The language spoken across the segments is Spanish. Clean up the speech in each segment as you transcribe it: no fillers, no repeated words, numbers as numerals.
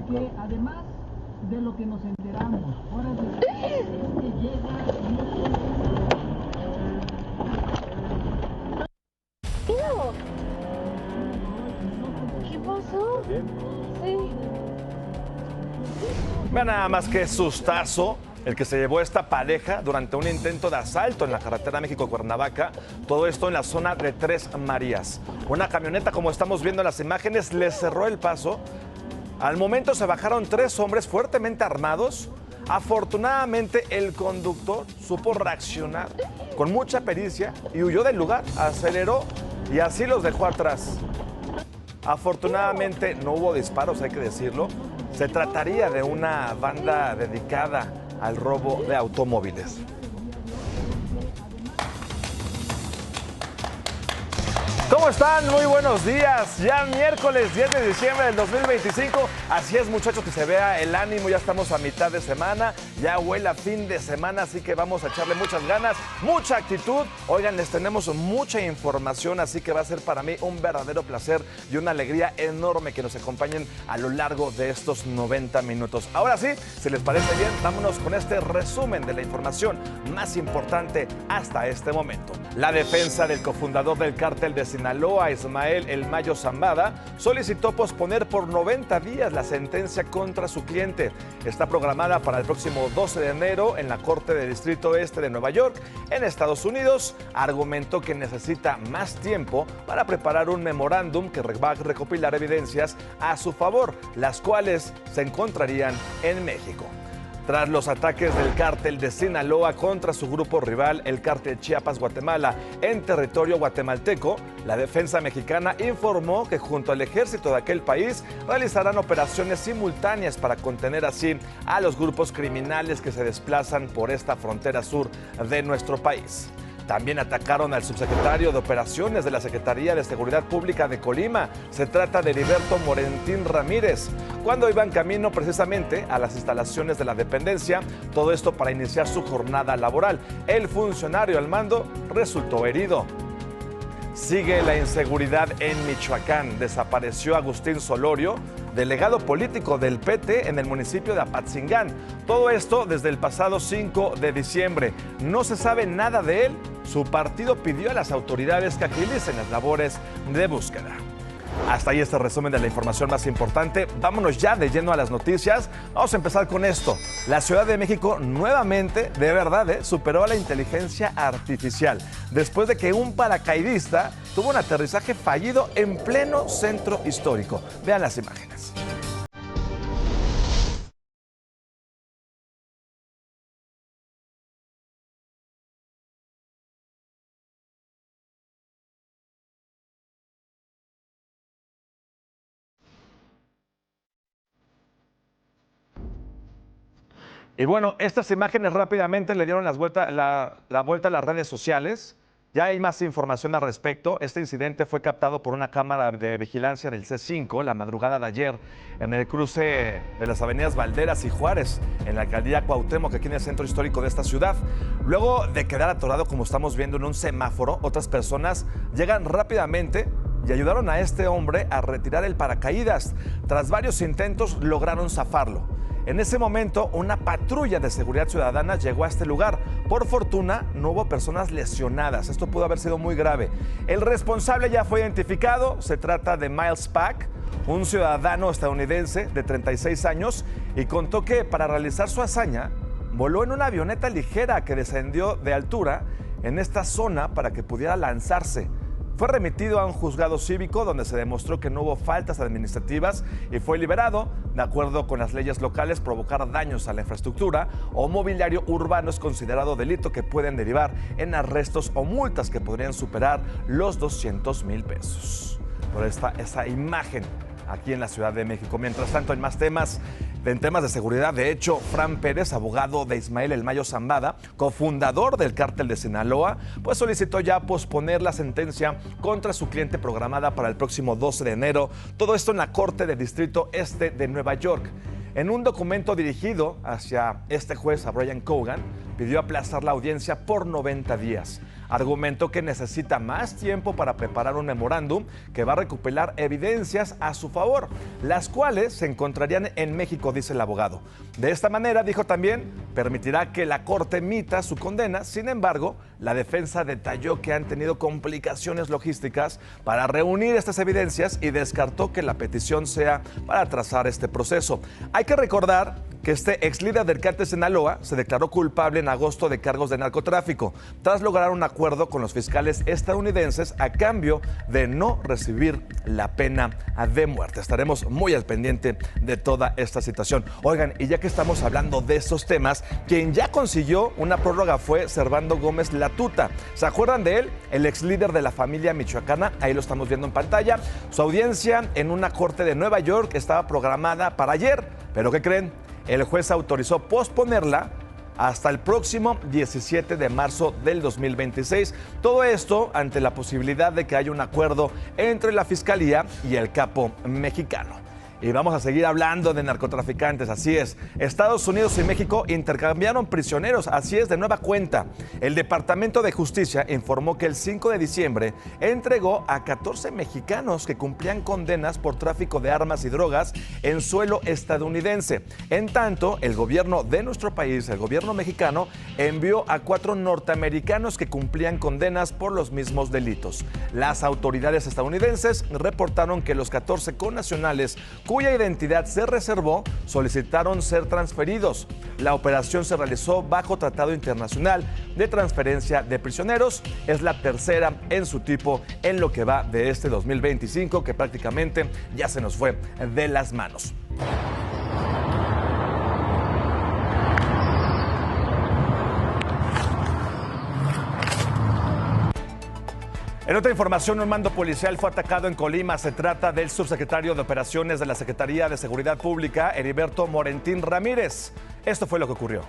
porque además de lo que nos enteramos, horas después, es que llega... ¿Qué pasó? Sí. Vean nada más que sustazo el que se llevó esta pareja durante un intento de asalto en la carretera México-Cuernavaca. Todo esto en la zona de Tres Marías. Una camioneta, como estamos viendo en las imágenes, les cerró el paso. Al momento se bajaron 3 hombres fuertemente armados. Afortunadamente el conductor supo reaccionar con mucha pericia y huyó del lugar, aceleró y así los dejó atrás. Afortunadamente no hubo disparos, hay que decirlo. Se trataría de una banda dedicada al robo de automóviles. ¿Cómo están? Muy buenos días. Ya miércoles 10 de diciembre del 2025. Así es, muchachos, que se vea el ánimo. Ya estamos a mitad de semana. Ya huele a fin de semana, así que vamos a echarle muchas ganas, mucha actitud. Oigan, les tenemos mucha información, así que va a ser para mí un verdadero placer y una alegría enorme que nos acompañen a lo largo de estos 90 minutos. Ahora sí, si les parece bien, vámonos con este resumen de la información más importante hasta este momento. La defensa del cofundador del cártel de Sinaloa, Ismael El Mayo Zambada, solicitó posponer por 90 días la sentencia contra su cliente. Está programada para el próximo 12 de enero en la Corte de Distrito Este de Nueva York, en Estados Unidos. Argumentó que necesita más tiempo para preparar un memorándum que va a recopilar evidencias a su favor, las cuales se encontrarían en México. Tras los ataques del cártel de Sinaloa contra su grupo rival, el cártel Chiapas-Guatemala, en territorio guatemalteco, la defensa mexicana informó que junto al ejército de aquel país realizarán operaciones simultáneas para contener así a los grupos criminales que se desplazan por esta frontera sur de nuestro país. También atacaron al subsecretario de Operaciones de la Secretaría de Seguridad Pública de Colima. Se trata de Heriberto Morentín Ramírez, cuando iban camino precisamente a las instalaciones de la dependencia, todo esto para iniciar su jornada laboral. El funcionario al mando resultó herido. Sigue la inseguridad en Michoacán. Desapareció Agustín Solorio, delegado político del PT en el municipio de Apatzingán. Todo esto desde el pasado 5 de diciembre. No se sabe nada de él. Su partido pidió a las autoridades que agilicen las labores de búsqueda. Hasta ahí este resumen de la información más importante. Vámonos ya de lleno a las noticias. Vamos a empezar con esto. La Ciudad de México nuevamente, de verdad, superó a la inteligencia artificial después de que un paracaidista tuvo un aterrizaje fallido en pleno centro histórico. Vean las imágenes. Y bueno, estas imágenes rápidamente le dieron la vuelta a las redes sociales. Ya hay más información al respecto. Este incidente fue captado por una cámara de vigilancia del C5 la madrugada de ayer en el cruce de las avenidas Valderas y Juárez, en la alcaldía Cuauhtémoc, aquí en el centro histórico de esta ciudad. Luego de quedar atorado, como estamos viendo, en un semáforo, otras personas llegan rápidamente y ayudaron a este hombre a retirar el paracaídas. Tras varios intentos, lograron zafarlo. En ese momento, una patrulla de seguridad ciudadana llegó a este lugar. Por fortuna, no hubo personas lesionadas. Esto pudo haber sido muy grave. El responsable ya fue identificado. Se trata de Miles Pack, un ciudadano estadounidense de 36 años, y contó que para realizar su hazaña, voló en una avioneta ligera que descendió de altura en esta zona para que pudiera lanzarse. Fue remitido a un juzgado cívico donde se demostró que no hubo faltas administrativas y fue liberado. De acuerdo con las leyes locales, provocar daños a la infraestructura o mobiliario urbano es considerado delito que pueden derivar en arrestos o multas que podrían superar los 200,000 pesos. Por esa imagen aquí en la Ciudad de México. Mientras tanto, en más temas, en temas de seguridad, de hecho, Fran Pérez, abogado de Ismael El Mayo Zambada, cofundador del cártel de Sinaloa, pues solicitó ya posponer la sentencia contra su cliente programada para el próximo 12 de enero. Todo esto en la Corte de Distrito Este de Nueva York. En un documento dirigido hacia este juez, a Brian Cogan, pidió aplazar la audiencia por 90 días. argumentó que necesita más tiempo para preparar un memorándum que va a recopilar evidencias a su favor, las cuales se encontrarían en México, dice el abogado. De esta manera, dijo también, permitirá que la Corte emita su condena. Sin embargo, la defensa detalló que han tenido complicaciones logísticas para reunir estas evidencias y descartó que la petición sea para atrasar este proceso. Hay que recordar que este ex líder del cártel Sinaloa se declaró culpable en agosto de cargos de narcotráfico, tras lograr un acuerdo con los fiscales estadounidenses a cambio de no recibir la pena de muerte. Estaremos muy al pendiente de toda esta situación. Oigan, y ya que estamos hablando de estos temas, quien ya consiguió una prórroga fue Servando Gómez Latuta. ¿Se acuerdan de él? El ex líder de la familia michoacana, ahí lo estamos viendo en pantalla. Su audiencia en una corte de Nueva York estaba programada para ayer, pero ¿qué creen? El juez autorizó posponerla hasta el próximo 17 de marzo del 2026. Todo esto ante la posibilidad de que haya un acuerdo entre la Fiscalía y el capo mexicano. Y vamos a seguir hablando de narcotraficantes, así es. Estados Unidos y México intercambiaron prisioneros, así es, de nueva cuenta. El Departamento de Justicia informó que el 5 de diciembre entregó a 14 mexicanos que cumplían condenas por tráfico de armas y drogas en suelo estadounidense. En tanto, el gobierno de nuestro país, el gobierno mexicano, envió a 4 norteamericanos que cumplían condenas por los mismos delitos. Las autoridades estadounidenses reportaron que los 14 connacionales cuya identidad se reservó, solicitaron ser transferidos. La operación se realizó bajo tratado internacional de transferencia de prisioneros. Es la tercera en su tipo en lo que va de este 2025, que prácticamente ya se nos fue de las manos. En otra información, un mando policial fue atacado en Colima. Se trata del subsecretario de Operaciones de la Secretaría de Seguridad Pública, Heriberto Morentín Ramírez. Esto fue lo que ocurrió.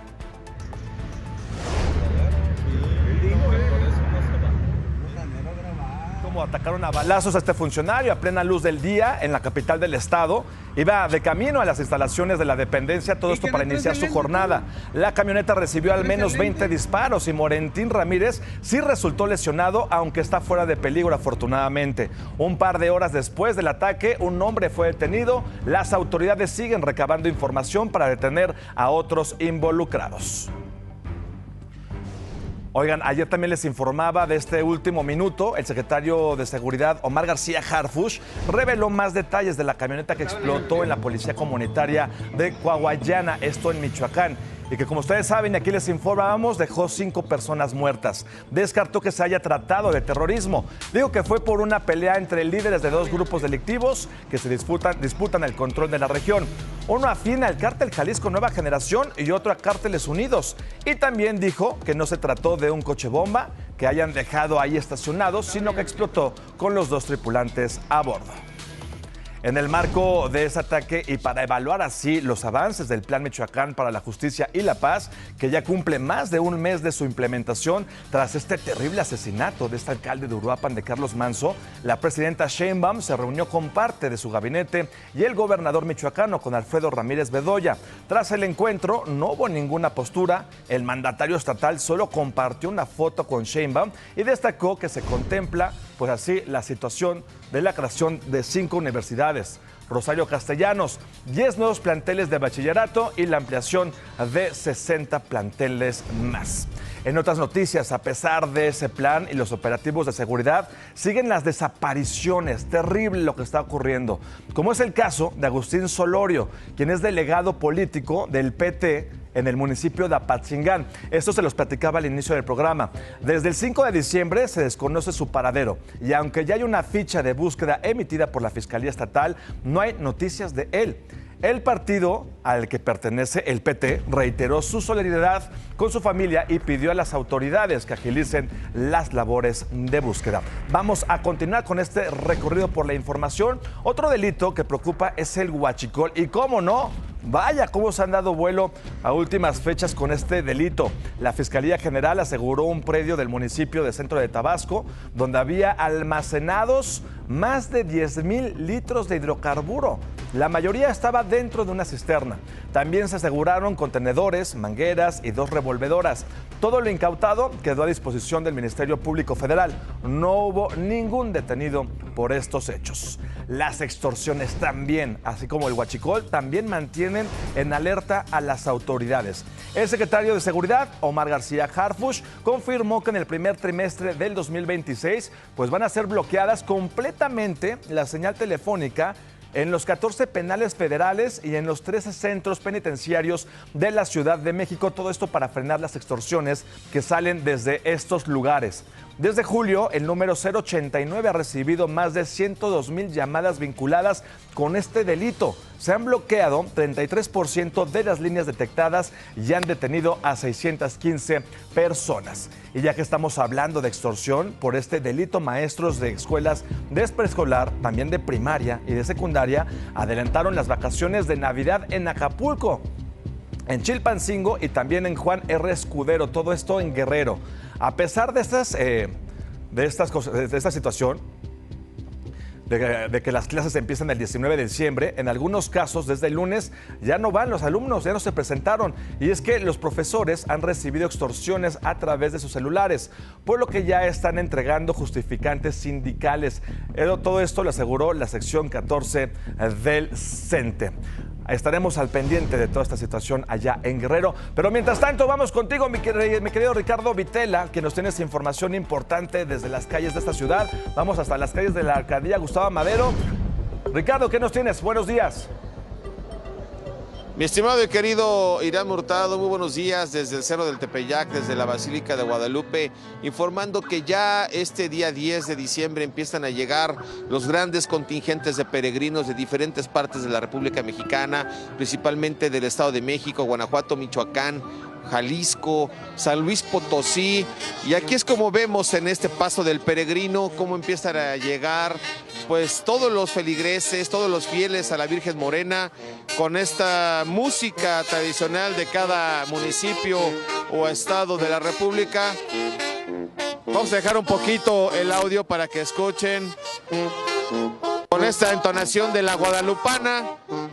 Como atacaron a balazos a este funcionario a plena luz del día en la capital del estado. Iba de camino a las instalaciones de la dependencia, todo esto para iniciar su jornada. La camioneta recibió al menos 20 disparos y Morentín Ramírez sí resultó lesionado, aunque está fuera de peligro afortunadamente. Un par de horas después del ataque, un hombre fue detenido. Las autoridades siguen recabando información para detener a otros involucrados. Oigan, ayer también les informaba de este último minuto. El secretario de Seguridad, Omar García Harfuch, reveló más detalles de la camioneta que explotó en la policía comunitaria de Coahuayana, esto en Michoacán. Y que, como ustedes saben, aquí les informábamos, dejó 5 personas muertas. Descartó que se haya tratado de terrorismo. Dijo que fue por una pelea entre líderes de 2 grupos delictivos que se disputan el control de la región. Uno afín al cártel Jalisco Nueva Generación y otro a Cárteles Unidos. Y también dijo que no se trató de un coche bomba que hayan dejado ahí estacionado, sino que explotó con los 2 tripulantes a bordo. En el marco de ese ataque y para evaluar así los avances del Plan Michoacán para la Justicia y la Paz, que ya cumple más de un mes de su implementación tras este terrible asesinato de este alcalde de Uruapan, de Carlos Manzo, la presidenta Sheinbaum se reunió con parte de su gabinete y el gobernador michoacano, con Alfredo Ramírez Bedoya. Tras el encuentro no hubo ninguna postura. El mandatario estatal solo compartió una foto con Sheinbaum y destacó que se contempla, pues así, la situación de la creación de 5 universidades, Rosario Castellanos, 10 nuevos planteles de bachillerato y la ampliación de 60 planteles más. En otras noticias, a pesar de ese plan y los operativos de seguridad, siguen las desapariciones. Terrible lo que está ocurriendo, como es el caso de Agustín Solorio, quien es delegado político del PT en el municipio de Apatzingán. Esto se los platicaba al inicio del programa. Desde el 5 de diciembre se desconoce su paradero y aunque ya hay una ficha de búsqueda emitida por la Fiscalía Estatal, no hay noticias de él. El partido al que pertenece, el PT, reiteró su solidaridad con su familia y pidió a las autoridades que agilicen las labores de búsqueda. Vamos a continuar con este recorrido por la información. Otro delito que preocupa es el huachicol y, cómo no, vaya cómo se han dado vuelo a últimas fechas con este delito. La Fiscalía General aseguró un predio del municipio de Centro de Tabasco donde había almacenados más de 10,000 litros de hidrocarburo. La mayoría estaba dentro de una cisterna. También se aseguraron contenedores, mangueras y 2 revolvedoras. Todo lo incautado quedó a disposición del Ministerio Público Federal. No hubo ningún detenido por estos hechos. Las extorsiones también, así como el huachicol, también mantienen en alerta a las autoridades. El secretario de Seguridad, Omar García Harfuch, confirmó que en el primer trimestre del 2026 pues van a ser bloqueadas completamente la señal telefónica en los 14 penales federales y en los 13 centros penitenciarios de la Ciudad de México. Todo esto para frenar las extorsiones que salen desde estos lugares. Desde julio, el número 089 ha recibido más de 102,000 llamadas vinculadas con este delito. Se han bloqueado 33% de las líneas detectadas y han detenido a 615 personas. Y ya que estamos hablando de extorsión, por este delito, maestros de escuelas de preescolar, también de primaria y de secundaria, adelantaron las vacaciones de Navidad en Acapulco, en Chilpancingo y también en Juan R. Escudero, todo esto en Guerrero. A pesar de esta situación, de que las clases empiezan el 19 de diciembre, en algunos casos desde el lunes ya no van los alumnos, ya no se presentaron. Y es que los profesores han recibido extorsiones a través de sus celulares, por lo que ya están entregando justificantes sindicales. Todo esto lo aseguró la sección 14 del CENTE. Estaremos al pendiente de toda esta situación allá en Guerrero. Pero mientras tanto, vamos contigo, mi querido Ricardo Vitela, que nos tienes información importante desde las calles de esta ciudad. Vamos hasta las calles de la alcaldía Gustavo Madero. Ricardo, ¿qué nos tienes? Buenos días. Mi estimado y querido Irán Hurtado, muy buenos días desde el Cerro del Tepeyac, desde la Basílica de Guadalupe, informando que ya este día 10 de diciembre empiezan a llegar los grandes contingentes de peregrinos de diferentes partes de la República Mexicana, principalmente del Estado de México, Guanajuato, Michoacán, Jalisco, San Luis Potosí, y aquí es como vemos en este paso del peregrino cómo empiezan a llegar pues todos los feligreses, todos los fieles a la Virgen Morena, con esta música tradicional de cada municipio o estado de la República. Vamos a dejar un poquito el audio para que escuchen. Con esta entonación de la guadalupana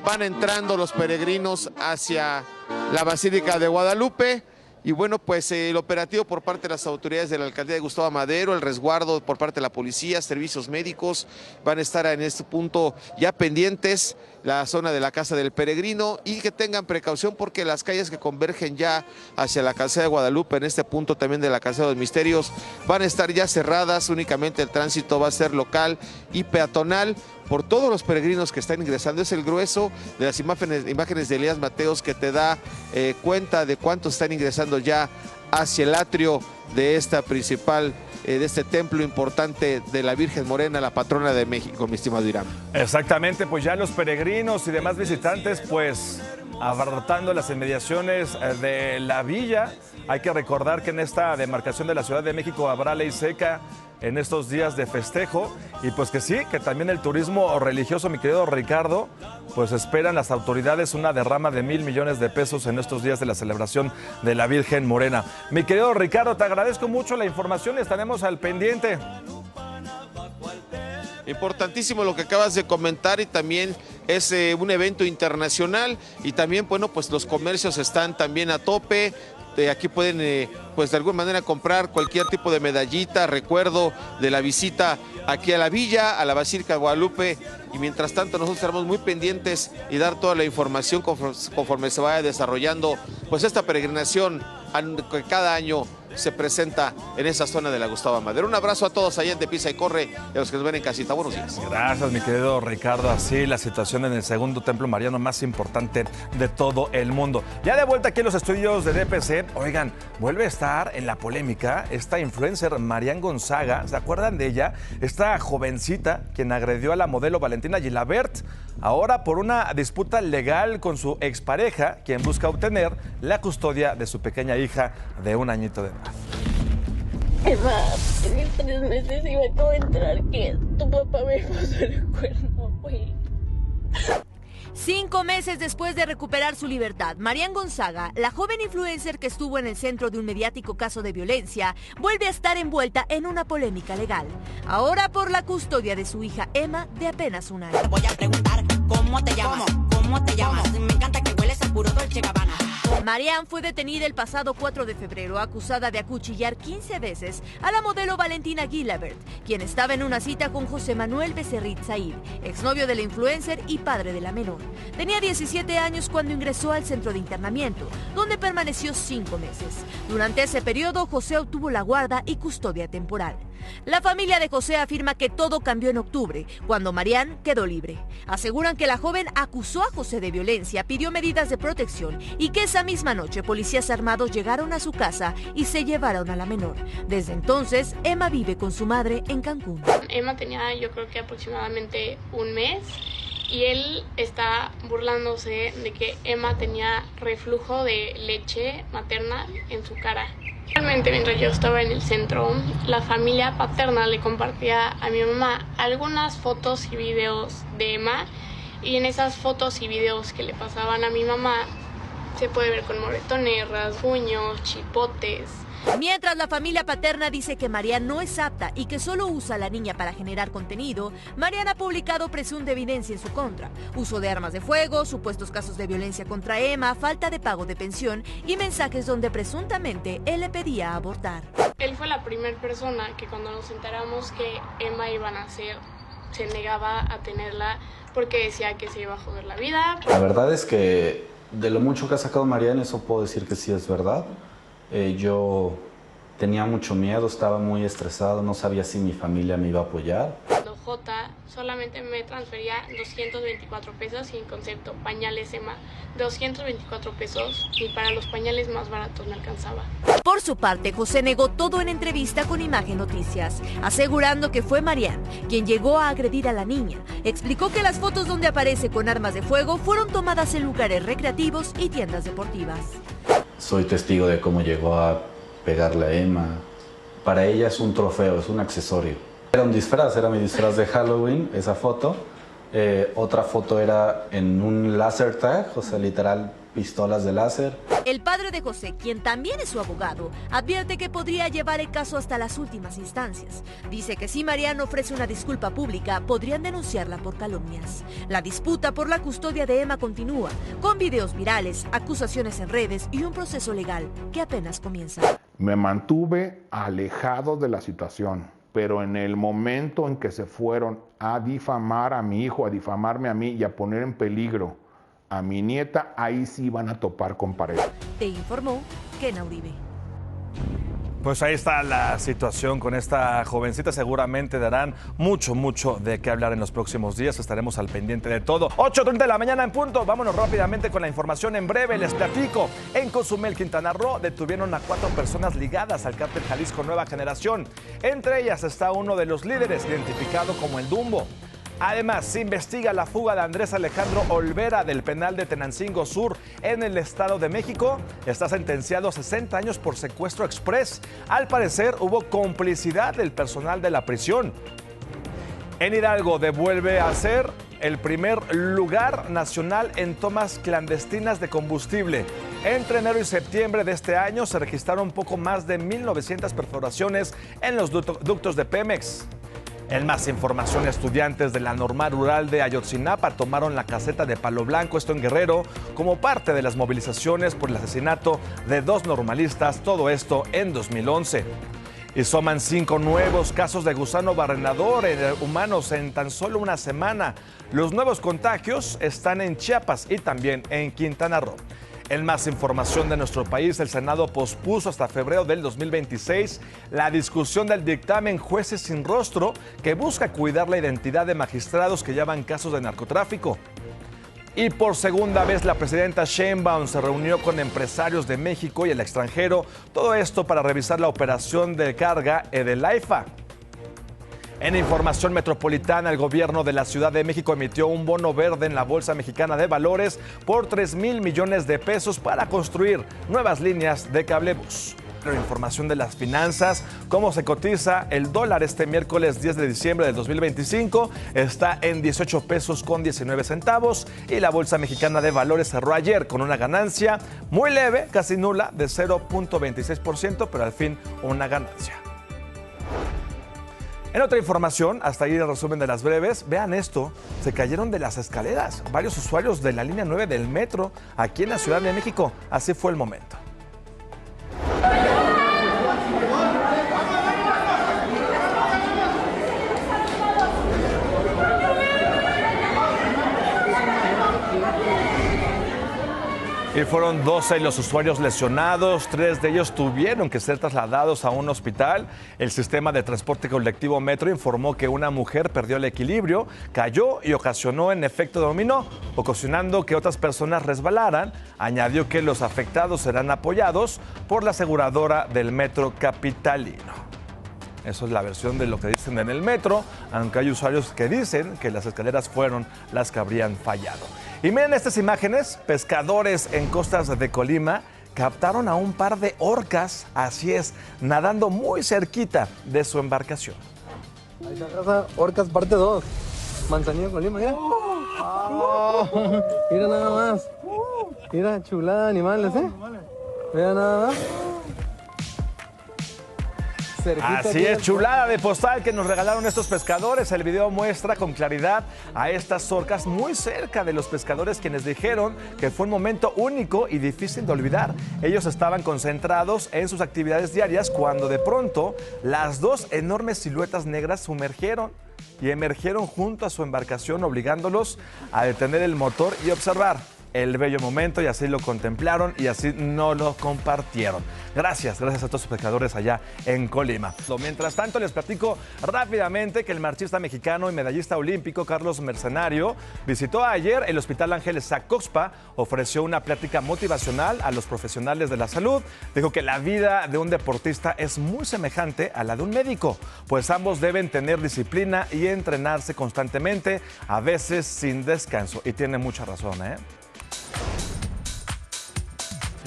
van entrando los peregrinos hacia la Basílica de Guadalupe. Y bueno, pues el operativo por parte de las autoridades de la alcaldía de Gustavo Madero, el resguardo por parte de la policía, servicios médicos, van a estar en este punto ya pendientes, la zona de la Casa del Peregrino, y que tengan precaución porque las calles que convergen ya hacia la calzada de Guadalupe, en este punto también de la calzada de los Misterios, van a estar ya cerradas, únicamente el tránsito va a ser local y peatonal por todos los peregrinos que están ingresando. Es el grueso de las imágenes de Elías Mateos que te da cuenta de cuántos están ingresando ya hacia el atrio de esta principal, de este templo importante de la Virgen Morena, la patrona de México, mi estimado Irán. Exactamente, pues ya los peregrinos y demás visitantes, pues abarrotando las inmediaciones de la villa. Hay que recordar que en esta demarcación de la Ciudad de México habrá ley seca en estos días de festejo, y pues que sí, que también el turismo religioso, mi querido Ricardo, pues esperan las autoridades una derrama de 1,000 millones de pesos en estos días de la celebración de la Virgen Morena. Mi querido Ricardo, te agradezco mucho la información y estaremos al pendiente. Importantísimo lo que acabas de comentar, y también es un evento internacional, y también, bueno, pues los comercios están también a tope. Aquí pueden, pues de alguna manera comprar cualquier tipo de medallita, recuerdo de la visita aquí a la villa, a la Basílica de Guadalupe. Y mientras tanto nosotros estaremos muy pendientes y dar toda la información conforme se vaya desarrollando pues esta peregrinación que cada año se presenta en esa zona de la Gustavo Madero. Un abrazo a todos allá en De Pisa y Corre y a los que nos ven en casita. Buenos días. Gracias, mi querido Ricardo. Así la situación en el segundo templo mariano más importante de todo el mundo. Ya de vuelta aquí en los estudios de DPC, oigan, vuelve a estar en la polémica esta influencer Marian Gonzaga. ¿Se acuerdan de ella? Esta jovencita quien agredió a la modelo Valentina Gilabert, ahora por una disputa legal con su expareja, quien busca obtener la custodia de su pequeña hija de 1 añito de edad. Emma, en 3 meses y me acabo de enterar que tu papá me puso el cuerno, güey. 5 meses después de recuperar su libertad, Marian Gonzaga, la joven influencer que estuvo en el centro de un mediático caso de violencia, vuelve a estar envuelta en una polémica legal. Ahora por la custodia de su hija Emma, de apenas 1 año. Voy a preguntar cómo te llamas. llamas? ¿Cómo te llamas? Me encanta que hueles a puro Dolce Gabbana. Marianne fue detenida el pasado 4 de febrero acusada de acuchillar 15 veces a la modelo Valentina Gilabert, quien estaba en una cita con José Manuel Becerrit Said, exnovio de la influencer y padre de la menor. Tenía 17 años cuando ingresó al centro de internamiento, donde permaneció 5 meses. Durante ese periodo, José obtuvo la guarda y custodia temporal. La familia de José afirma que todo cambió en octubre, cuando Marianne quedó libre. Aseguran que la joven acusó a José de violencia, pidió medidas de protección y que esa misma noche policías armados llegaron a su casa y se llevaron a la menor. Desde entonces, Emma vive con su madre en Cancún. Emma tenía, yo creo que aproximadamente un mes, y él está burlándose de que Emma tenía reflujo de leche materna en su cara. Realmente, mientras yo estaba en el centro, la familia paterna le compartía a mi mamá algunas fotos y videos de Emma, y en esas fotos y videos que le pasaban a mi mamá se puede ver con moretones, rasguños, chipotes. Mientras la familia paterna dice que Marianne no es apta y que solo usa a la niña para generar contenido, Marianne ha publicado presunta evidencia en su contra: uso de armas de fuego, supuestos casos de violencia contra Emma, falta de pago de pensión y mensajes donde presuntamente él le pedía abortar. Él fue la primera persona que, cuando nos enteramos que Emma iba a nacer, se negaba a tenerla porque decía que se iba a joder la vida. La verdad es que de lo mucho que ha sacado Marianne, eso puedo decir que sí es verdad. Yo tenía mucho miedo, estaba muy estresado, no sabía si mi familia me iba a apoyar. Cuando Jota solamente me transfería 224 pesos sin concepto, pañales Emma, 224 pesos, y para los pañales más baratos me alcanzaba. Por su parte, José negó todo en entrevista con Imagen Noticias, asegurando que fue Marianne quien llegó a agredir a la niña. Explicó que las fotos donde aparece con armas de fuego fueron tomadas en lugares recreativos y tiendas deportivas. Soy testigo de cómo llegó a pegarle a Emma. Para ella es un trofeo, es un accesorio. Era un disfraz, era mi disfraz de Halloween, esa foto. Otra foto era en un laser tag, o sea, literal, pistolas de láser. El padre de José, quien también es su abogado, advierte que podría llevar el caso hasta las últimas instancias. Dice que si Marianne ofrece una disculpa pública, podrían denunciarla por calumnias. La disputa por la custodia de Emma continúa, con videos virales, acusaciones en redes y un proceso legal que apenas comienza. Me mantuve alejado de la situación, pero en el momento en que se fueron a difamar a mi hijo, a difamarme a mí y a poner en peligro a mi nieta, ahí sí van a topar con pared. Te informó Kena Uribe. Pues ahí está la situación con esta jovencita. Seguramente darán mucho de qué hablar en los próximos días. Estaremos al pendiente de todo. 8:30 de la mañana en punto. Vámonos rápidamente con la información. En breve les platico. En Cozumel, Quintana Roo, detuvieron a 4 personas ligadas al cártel Jalisco Nueva Generación. Entre ellas está uno de los líderes, identificado como el Dumbo. Además, se investiga la fuga de Andrés Alejandro Olvera del penal de Tenancingo Sur en el Estado de México. Está sentenciado a 60 años por secuestro express. Al parecer, hubo complicidad del personal de la prisión. En Hidalgo devuelve a ser el primer lugar nacional en tomas clandestinas de combustible. Entre enero y septiembre de este año se registraron poco más de 1,900 perforaciones en los ductos de Pemex. En más información, estudiantes de la Normal Rural de Ayotzinapa tomaron la caseta de Palo Blanco, esto en Guerrero, como parte de las movilizaciones por el asesinato de 2 normalistas, todo esto en 2011. Y suman 5 nuevos casos de gusano barrenador en humanos en tan solo una semana. Los nuevos contagios están en Chiapas y también en Quintana Roo. En más información de nuestro país, el Senado pospuso hasta febrero del 2026 la discusión del dictamen Jueces sin Rostro, que busca cuidar la identidad de magistrados que llevan casos de narcotráfico. Y por segunda vez la presidenta Sheinbaum se reunió con empresarios de México y el extranjero, todo esto para revisar la operación de carga del AIFA. En información metropolitana, el gobierno de la Ciudad de México emitió un bono verde en la Bolsa Mexicana de Valores por 3,000 millones de pesos para construir nuevas líneas de cablebús. Información de las finanzas, cómo se cotiza el dólar este miércoles 10 de diciembre del 2025, está en 18 pesos con 19 centavos y la Bolsa Mexicana de Valores cerró ayer con una ganancia muy leve, casi nula, de 0.26%, pero al fin una ganancia. En otra información, hasta ahí el resumen de las breves, vean esto, se cayeron de las escaleras varios usuarios de la línea 9 del metro aquí en la Ciudad de México. Así fue el momento. Y fueron 12 los usuarios lesionados, 3 de ellos tuvieron que ser trasladados a un hospital. El sistema de transporte colectivo Metro informó que una mujer perdió el equilibrio, cayó y ocasionó en efecto dominó, ocasionando que otras personas resbalaran. Añadió que los afectados serán apoyados por la aseguradora del Metro capitalino. Eso es la versión de lo que dicen en el metro, aunque hay usuarios que dicen que las escaleras fueron las que habrían fallado. Y miren estas imágenes, pescadores en costas de Colima captaron a un par de orcas, así es, nadando muy cerquita de su embarcación. Ahí está, orcas parte 2, Manzanillo, Colima, mira. Oh, mira nada más, mira, chulada de animales, mira nada más. Así es, chulada de postal que nos regalaron estos pescadores. El video muestra con claridad a estas orcas muy cerca de los pescadores, quienes dijeron que fue un momento único y difícil de olvidar. Ellos estaban concentrados en sus actividades diarias cuando de pronto las dos enormes siluetas negras sumergieron y emergieron junto a su embarcación, obligándolos a detener el motor y observar el bello momento, y así lo contemplaron y así no lo compartieron. Gracias a todos los pescadores allá en Colima. Mientras tanto, les platico rápidamente que el marchista mexicano y medallista olímpico Carlos Mercenario visitó ayer el Hospital Ángeles Zacoxpa, ofreció una plática motivacional a los profesionales de la salud. Dijo que la vida de un deportista es muy semejante a la de un médico, pues ambos deben tener disciplina y entrenarse constantemente, a veces sin descanso. Y tiene mucha razón, ¿eh?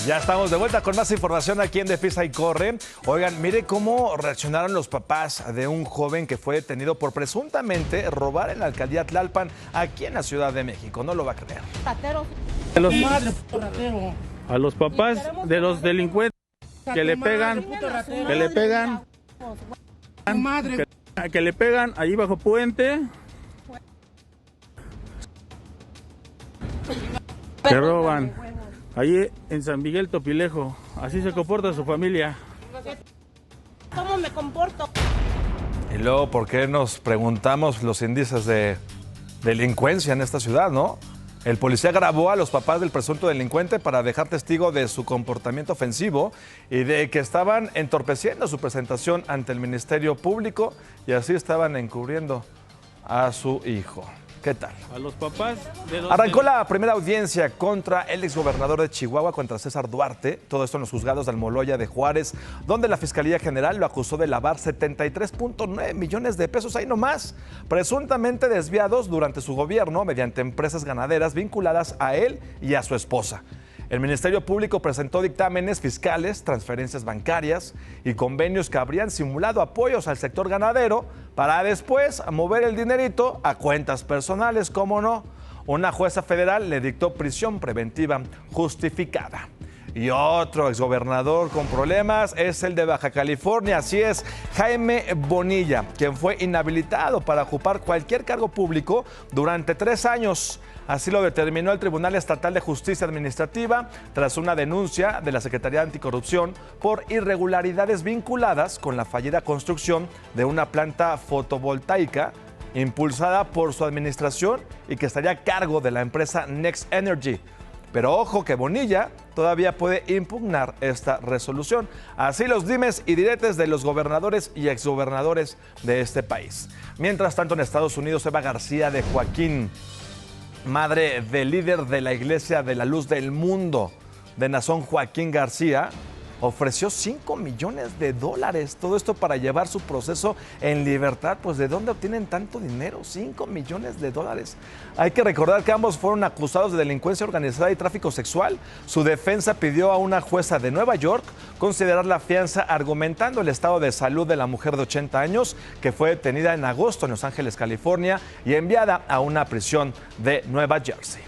Ya estamos de vuelta con más información aquí en Deprisa y Corre. Oigan, mire cómo reaccionaron los papás de un joven que fue detenido por presuntamente robar en la alcaldía Tlalpan, aquí en la Ciudad de México. No lo va a creer. A los papás de los delincuentes que le pegan allí bajo puente, que roban. Allí en San Miguel Topilejo, así se comporta su familia. ¿Cómo me comporto? Y luego, ¿por qué nos preguntamos los índices de delincuencia en esta ciudad, no? El policía grabó a los papás del presunto delincuente para dejar testigo de su comportamiento ofensivo y de que estaban entorpeciendo su presentación ante el Ministerio Público y así estaban encubriendo a su hijo. ¿Qué tal? A los papás de los Arrancó la primera audiencia contra el exgobernador de Chihuahua, contra César Duarte. Todo esto en los juzgados de Almoloya de Juárez, donde la Fiscalía General lo acusó de lavar 73.9 millones de pesos, ahí nomás, presuntamente desviados durante su gobierno mediante empresas ganaderas vinculadas a él y a su esposa. El Ministerio Público presentó dictámenes fiscales, transferencias bancarias y convenios que habrían simulado apoyos al sector ganadero para después mover el dinerito a cuentas personales, ¿cómo no? Una jueza federal le dictó prisión preventiva justificada. Y otro exgobernador con problemas es el de Baja California, así es, Jaime Bonilla, quien fue inhabilitado para ocupar cualquier cargo público durante 3 años. Así lo determinó el Tribunal Estatal de Justicia Administrativa tras una denuncia de la Secretaría Anticorrupción por irregularidades vinculadas con la fallida construcción de una planta fotovoltaica impulsada por su administración y que estaría a cargo de la empresa Next Energy. Pero ojo que Bonilla todavía puede impugnar esta resolución. Así los dimes y diretes de los gobernadores y exgobernadores de este país. Mientras tanto, en Estados Unidos, Eva García de Joaquín, madre del líder de la Iglesia de la Luz del Mundo, de Nazón Joaquín García, ofreció $5 millones. Todo esto para llevar su proceso en libertad. Pues ¿de dónde obtienen tanto dinero? $5 millones. Hay que recordar que ambos fueron acusados de delincuencia organizada y tráfico sexual. Su defensa pidió a una jueza de Nueva York considerar la fianza, argumentando el estado de salud de la mujer de 80 años que fue detenida en agosto en Los Ángeles, California, y enviada a una prisión de Nueva Jersey.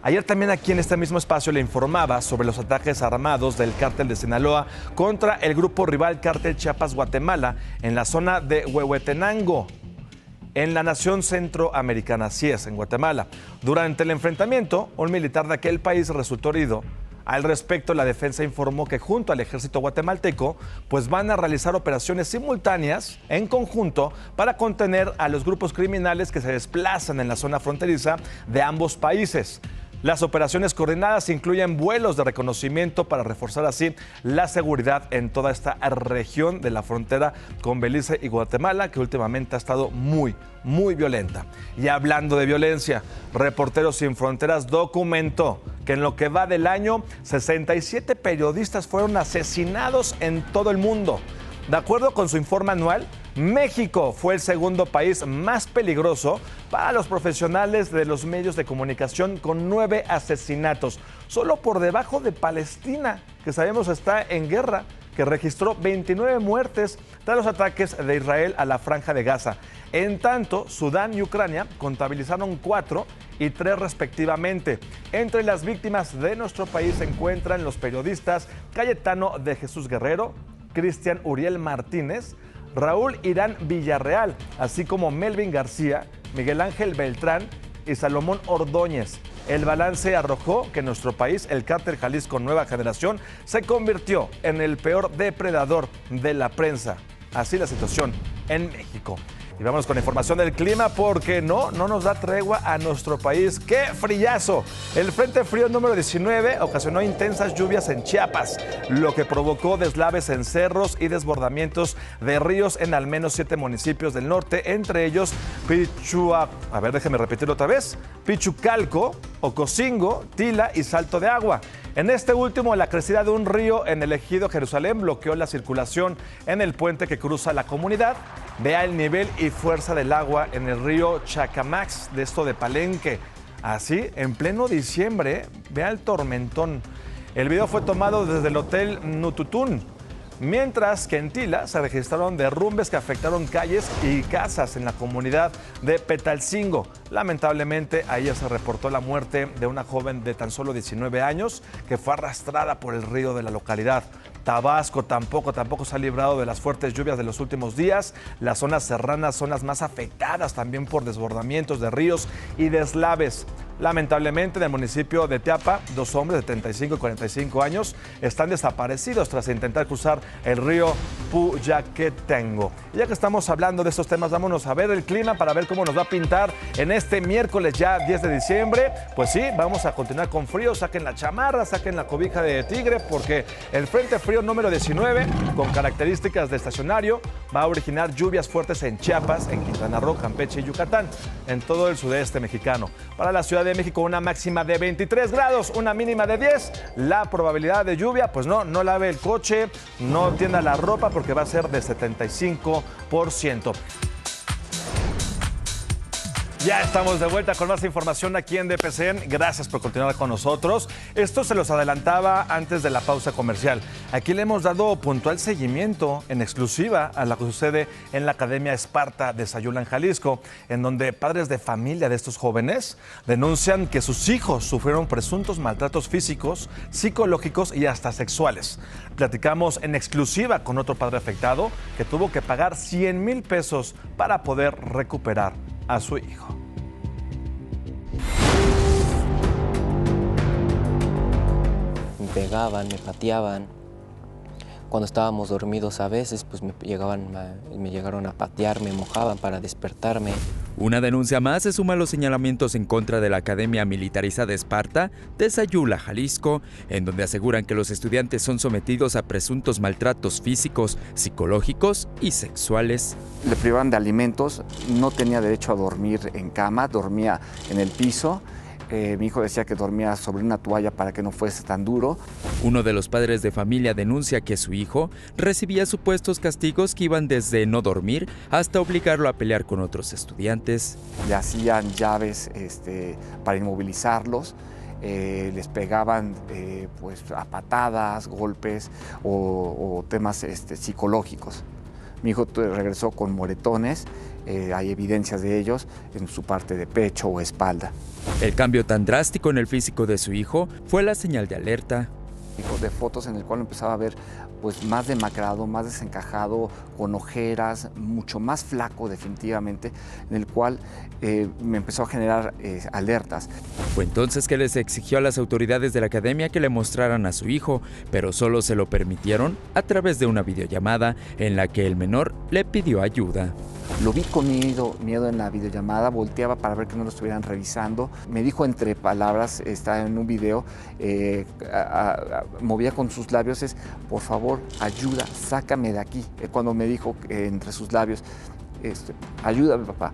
Ayer también aquí en este mismo espacio le informaba sobre los ataques armados del cártel de Sinaloa contra el grupo rival Cártel Chiapas Guatemala en la zona de Huehuetenango, en la nación centroamericana, así es, en Guatemala. Durante el enfrentamiento, un militar de aquel país resultó herido. Al respecto, la defensa informó que junto al ejército guatemalteco, pues van a realizar operaciones simultáneas en conjunto para contener a los grupos criminales que se desplazan en la zona fronteriza de ambos países. Las operaciones coordinadas incluyen vuelos de reconocimiento para reforzar así la seguridad en toda esta región de la frontera con Belice y Guatemala, que últimamente ha estado muy violenta. Y hablando de violencia, Reporteros Sin Fronteras documentó que en lo que va del año, 67 periodistas fueron asesinados en todo el mundo. De acuerdo con su informe anual, México fue el segundo país más peligroso para los profesionales de los medios de comunicación, con 9 asesinatos, solo por debajo de Palestina, que sabemos está en guerra, que registró 29 muertes tras los ataques de Israel a la Franja de Gaza. En tanto, Sudán y Ucrania contabilizaron 4 y 3 respectivamente. Entre las víctimas de nuestro país se encuentran los periodistas Cayetano de Jesús Guerrero, Cristian Uriel Martínez, Raúl Irán Villarreal, así como Melvin García, Miguel Ángel Beltrán y Salomón Ordóñez. El balance arrojó que en nuestro país el cártel Jalisco Nueva Generación se convirtió en el peor depredador de la prensa. Así la situación en México. Y vamos con información del clima porque no nos da tregua a nuestro país. ¡Qué frillazo! El Frente Frío número 19 ocasionó intensas lluvias en Chiapas, lo que provocó deslaves en cerros y desbordamientos de ríos en al menos 7 municipios del norte, entre ellos Pichucalco, Ocosingo, Tila y Salto de Agua. En este último, la crecida de un río en el ejido Jerusalén bloqueó la circulación en el puente que cruza la comunidad. Vea el nivel y fuerza del agua en el río Chacamax, de esto de Palenque. Así, en pleno diciembre, vea el tormentón. El video fue tomado desde el Hotel Nututún. Mientras que en Tila se registraron derrumbes que afectaron calles y casas en la comunidad de Petalcingo. Lamentablemente, ahí se reportó la muerte de una joven de tan solo 19 años que fue arrastrada por el río de la localidad. Tabasco tampoco se ha librado de las fuertes lluvias de los últimos días. Las zonas serranas son las más afectadas también por desbordamientos de ríos y deslaves. Lamentablemente, en el municipio de Teapa, 2 hombres de 35 y 45 años están desaparecidos tras intentar cruzar el río Puyaquetengo. Y ya que estamos hablando de estos temas, vámonos a ver el clima para ver cómo nos va a pintar en este miércoles ya 10 de diciembre. Pues sí, vamos a continuar con frío. Saquen la chamarra, saquen la cobija de tigre, porque el Frente Frío número 19, con características de estacionario, va a originar lluvias fuertes en Chiapas, en Quintana Roo, Campeche y Yucatán, en todo el sudeste mexicano. Para la Ciudad de México, una máxima de 23 grados, una mínima de 10. La probabilidad de lluvia, pues no lave el coche, no tienda la ropa, porque va a ser de 75%. Ya estamos de vuelta con más información aquí en DPCN. Gracias por continuar con nosotros. Esto se los adelantaba antes de la pausa comercial. Aquí le hemos dado puntual seguimiento en exclusiva a lo que sucede en la Academia Esparta de Sayula, en Jalisco, en donde padres de familia de estos jóvenes denuncian que sus hijos sufrieron presuntos maltratos físicos, psicológicos y hasta sexuales. Platicamos en exclusiva con otro padre afectado que tuvo que pagar 100,000 pesos para poder recuperar a su hijo. Me pegaban, me pateaban. Cuando estábamos dormidos a veces, pues me llegaron a patear, me mojaban para despertarme. Una denuncia más se suma a los señalamientos en contra de la Academia Militarizada Esparta de Sayula, Jalisco, en donde aseguran que los estudiantes son sometidos a presuntos maltratos físicos, psicológicos y sexuales. Le privaban de alimentos, no tenía derecho a dormir en cama, dormía en el piso. Mi hijo decía que dormía sobre una toalla para que no fuese tan duro. Uno de los padres de familia denuncia que su hijo recibía supuestos castigos que iban desde no dormir hasta obligarlo a pelear con otros estudiantes. Le hacían llaves para inmovilizarlos, les pegaban pues, a patadas, golpes o temas psicológicos. Mi hijo regresó con moretones, hay evidencias de ellos en su parte de pecho o espalda. El cambio tan drástico en el físico de su hijo fue la señal de alerta. De fotos en el cual empezaba a ver pues más demacrado, más desencajado, con ojeras, mucho más flaco definitivamente, en el cual me empezó a generar alertas. Fue entonces que les exigió a las autoridades de la academia que le mostraran a su hijo, pero solo se lo permitieron a través de una videollamada en la que el menor le pidió ayuda. Lo vi con miedo en la videollamada, volteaba para ver que no lo estuvieran revisando. Me dijo entre palabras, está en un video, movía con sus labios, por favor, ayuda, sácame de aquí. Cuando me dijo entre sus labios, ayúdame papá,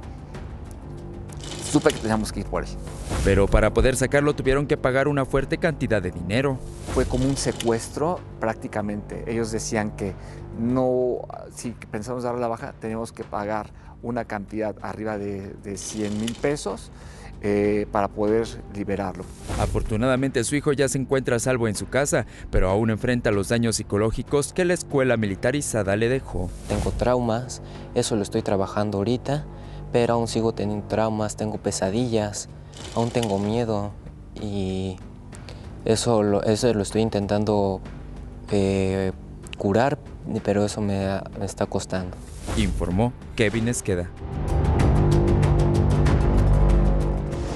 supe que teníamos que ir por él. Pero para poder sacarlo tuvieron que pagar una fuerte cantidad de dinero. Fue como un secuestro prácticamente. Ellos decían que no, si pensamos dar la baja, teníamos que pagar una cantidad arriba de 100,000 pesos para poder liberarlo. Afortunadamente su hijo ya se encuentra a salvo en su casa, pero aún enfrenta los daños psicológicos que la escuela militarizada le dejó. Tengo traumas, eso lo estoy trabajando ahorita, pero aún sigo teniendo traumas, tengo pesadillas, aún tengo miedo y eso lo estoy intentando curar, pero eso me está costando. Informó Kevin Esqueda.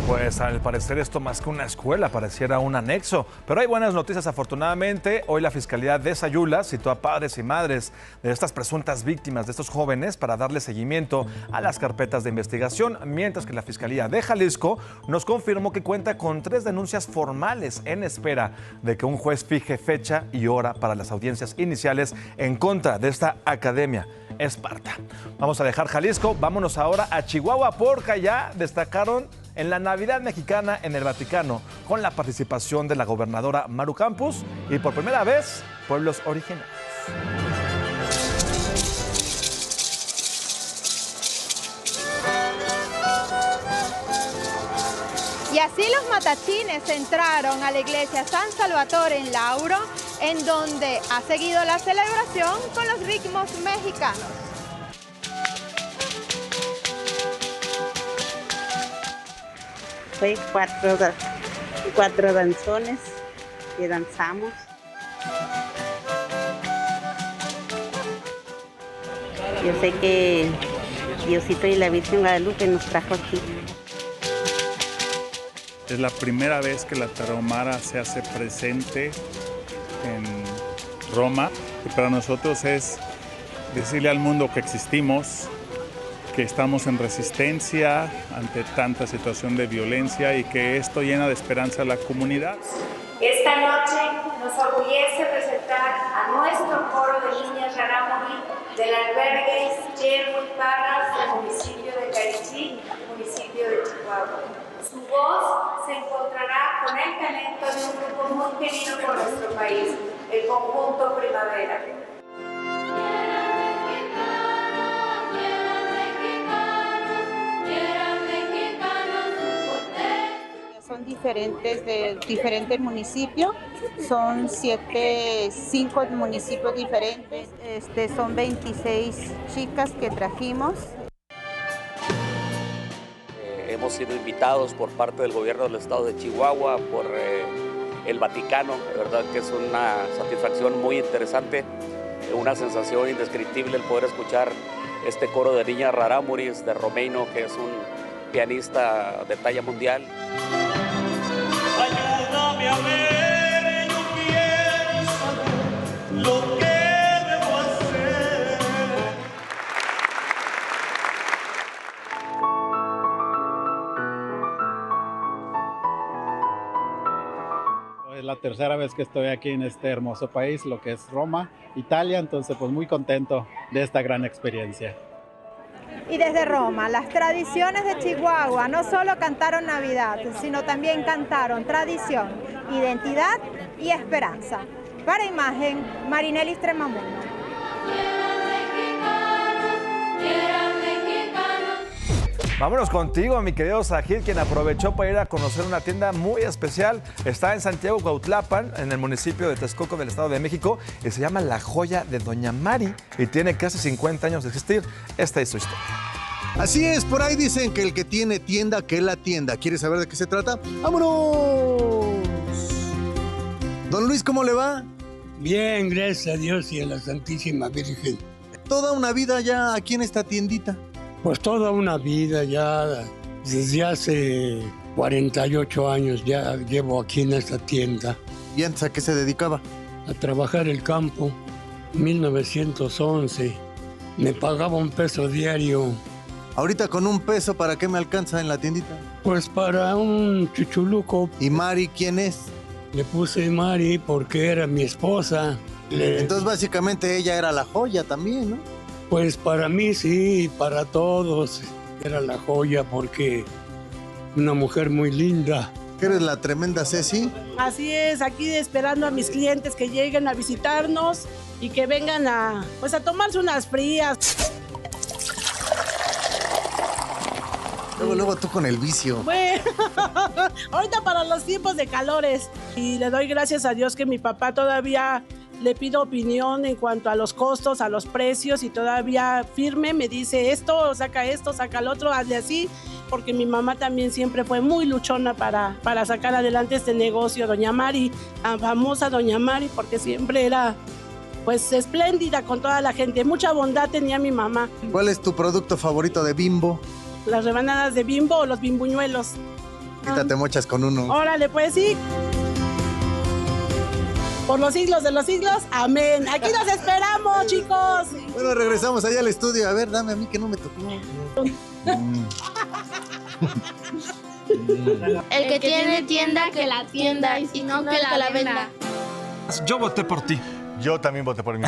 Pues al parecer esto más que una escuela pareciera un anexo, pero hay buenas noticias afortunadamente. Hoy la Fiscalía de Sayula citó a padres y madres de estas presuntas víctimas de estos jóvenes para darle seguimiento a las carpetas de investigación, mientras que la Fiscalía de Jalisco nos confirmó que cuenta con 3 denuncias formales en espera de que un juez fije fecha y hora para las audiencias iniciales en contra de esta Academia Esparta. Vamos a dejar Jalisco, vámonos ahora a Chihuahua porque ya destacaron en la Navidad mexicana en el Vaticano con la participación de la gobernadora Maru Campos y por primera vez pueblos originarios. Y así los matachines entraron a la iglesia San Salvatore en Lauro, en donde ha seguido la celebración con los ritmos mexicanos. Fue cuatro danzones que danzamos. Yo sé que Diosito y la Virgen Guadalupe nos trajo aquí. Es la primera vez que la tarahumara se hace presente en Roma y para nosotros es decirle al mundo que existimos, que estamos en resistencia ante tanta situación de violencia y que esto llena de esperanza a la comunidad. Esta noche nos orgullece presentar a nuestro coro de niñas Rarámuri del albergue Yermo y Parras del municipio de Carichí, municipio de Chihuahua. Su voz se encontrará con el talento de un grupo muy querido por nuestro país, el conjunto Primavera. Son diferentes de diferentes municipios, son 5 municipios diferentes. Son 26 chicas que trajimos. Hemos sido invitados por parte del gobierno del estado de Chihuahua, por el Vaticano, de verdad que es una satisfacción muy interesante, una sensación indescriptible el poder escuchar este coro de niñas rarámuris de Romeino, que es un pianista de talla mundial. Ayúdame a ver, yo quiero saber lo que debo hacer. Es la tercera vez que estoy aquí en este hermoso país, lo que es Roma, Italia, entonces pues muy contento de esta gran experiencia. Y desde Roma, las tradiciones de Chihuahua no solo cantaron Navidad, sino también cantaron tradición, identidad y esperanza. Para Imagen, Marinelli Tremamundo. Vámonos contigo, mi querido Sajid, quien aprovechó para ir a conocer una tienda muy especial. Está en Santiago Cuautlapan, en el municipio de Texcoco del Estado de México, y se llama La Joya de Doña Mari y tiene casi 50 años de existir. Esta es su historia. Así es, por ahí dicen que el que tiene tienda, que la tienda. ¿Quieres saber de qué se trata? ¡Vámonos! Don Luis, ¿cómo le va? Bien, gracias a Dios y a la Santísima Virgen. Toda una vida ya aquí en esta tiendita. Pues toda una vida ya, desde hace 48 años ya llevo aquí en esta tienda. ¿Y antes a qué se dedicaba? A trabajar el campo, 1911. Me pagaba $1 diario. Ahorita con $1, ¿para qué me alcanza en la tiendita? Pues para un chuchuluco. ¿Y Mari quién es? Le puse Mari porque era mi esposa. Entonces básicamente ella era la joya también, ¿no? Pues para mí sí, para todos era la joya porque una mujer muy linda. ¿Eres la tremenda Ceci? Así es, aquí esperando a mis clientes que lleguen a visitarnos y que vengan a tomarse unas frías. Luego tú con el vicio. Bueno, ahorita para los tiempos de calores. Y le doy gracias a Dios que mi papá todavía le pido opinión en cuanto a los costos, a los precios, y todavía firme me dice esto, saca el otro, hazle así, porque mi mamá también siempre fue muy luchona para sacar adelante este negocio. Doña Mari, la famosa Doña Mari, porque siempre era pues espléndida con toda la gente. Mucha bondad tenía mi mamá. ¿Cuál es tu producto favorito de Bimbo? Las rebanadas de Bimbo o los bimbuñuelos. Quítate mochas con uno. Órale, pues sí. Por los siglos de los siglos, amén. Aquí nos esperamos, chicos. Bueno, regresamos allá al estudio. A ver, dame a mí que no me tocó. El que tiene tienda, que la tienda, y no que la venda. Yo voté por ti. Yo también voté por mí.